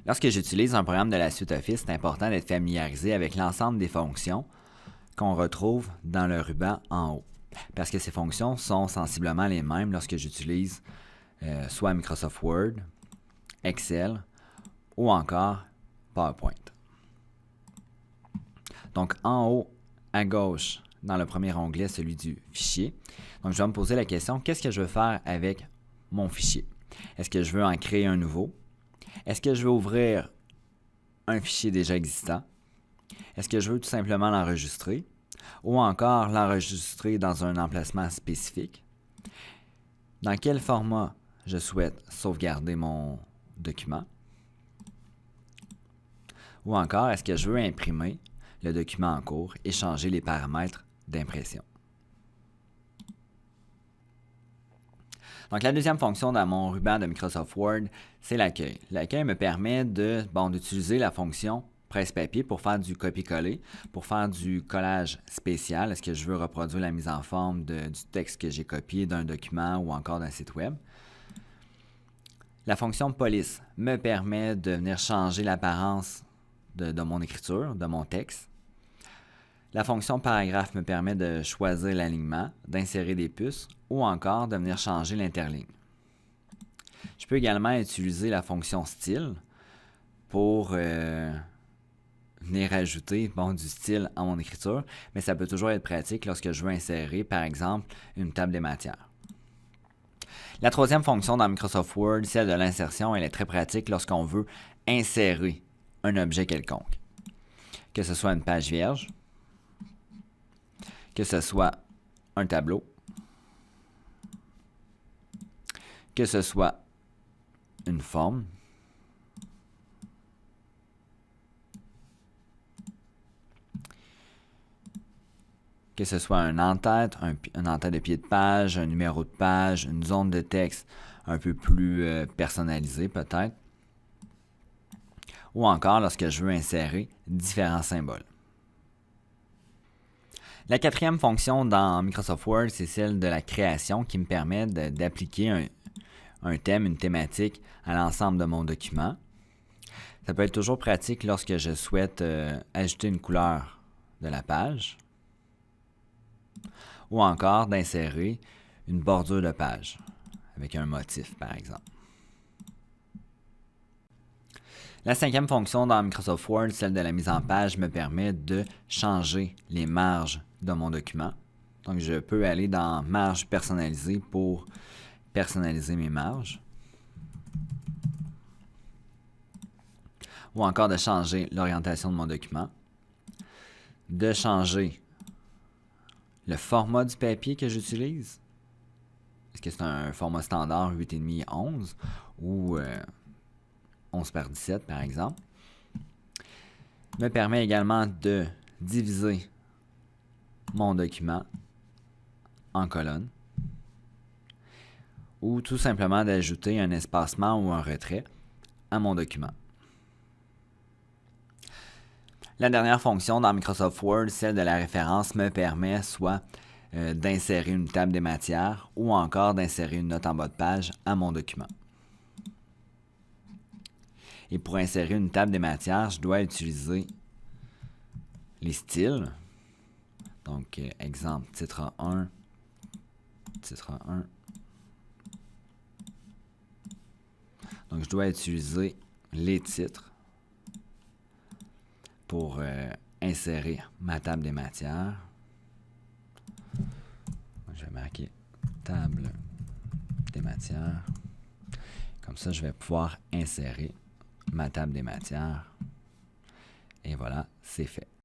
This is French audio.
Lorsque j'utilise un programme de la suite Office, c'est important d'être familiarisé avec l'ensemble des fonctions qu'on retrouve dans le ruban en haut. Parce que ces fonctions sont sensiblement les mêmes lorsque j'utilise soit Microsoft Word, Excel ou encore PowerPoint. Donc en haut à gauche, dans le premier onglet, celui du fichier. Donc je vais me poser la question, qu'est-ce que je veux faire avec mon fichier? Est-ce que je veux en créer un nouveau? Est-ce que je veux ouvrir un fichier déjà existant? Est-ce que je veux tout simplement l'enregistrer? Ou encore l'enregistrer dans un emplacement spécifique? Dans quel format je souhaite sauvegarder mon document? Ou encore, est-ce que je veux imprimer le document en cours et changer les paramètres d'impression? Donc, la deuxième fonction dans mon ruban de Microsoft Word, c'est l'accueil. L'accueil me permet d'utiliser la fonction presse-papier pour faire du copier-coller, pour faire du collage spécial. Est-ce que je veux reproduire la mise en forme du texte que j'ai copié d'un document ou encore d'un site web? La fonction police me permet de venir changer l'apparence de mon écriture, de mon texte. La fonction paragraphe me permet de choisir l'alignement, d'insérer des puces ou encore de venir changer l'interligne. Je peux également utiliser la fonction style pour venir ajouter du style à mon écriture, mais ça peut toujours être pratique lorsque je veux insérer, par exemple, une table des matières. La troisième fonction dans Microsoft Word, celle de l'insertion, elle est très pratique lorsqu'on veut insérer un objet quelconque. Que ce soit une page vierge, que ce soit un tableau, que ce soit une forme, que ce soit un en-tête de pied de page, un numéro de page, une zone de texte un peu plus personnalisée peut-être, ou encore lorsque je veux insérer différents symboles. La quatrième fonction dans Microsoft Word, c'est celle de la création qui me permet d'appliquer un thème, une thématique à l'ensemble de mon document. Ça peut être toujours pratique lorsque je souhaite ajouter une couleur de la page ou encore d'insérer une bordure de page avec un motif, par exemple. La cinquième fonction dans Microsoft Word, celle de la mise en page, me permet de changer les marges de mon document. Donc, je peux aller dans Marge personnalisée pour personnaliser mes marges. Ou encore de changer l'orientation de mon document. De changer le format du papier que j'utilise. Est-ce que c'est un format standard 8,5-11 ou 11 par 17 par exemple? Me permet également de diviser mon document en colonnes ou tout simplement d'ajouter un espacement ou un retrait à mon document. La dernière fonction dans Microsoft Word, celle de la référence, me permet soit d'insérer une table des matières ou encore d'insérer une note en bas de page à mon document. Et pour insérer une table des matières, je dois utiliser les styles. Donc, exemple, titre 1, titre 1. Donc, je dois utiliser les titres pour insérer ma table des matières. Je vais marquer table des matières. Comme ça, je vais pouvoir insérer ma table des matières. Et voilà, c'est fait.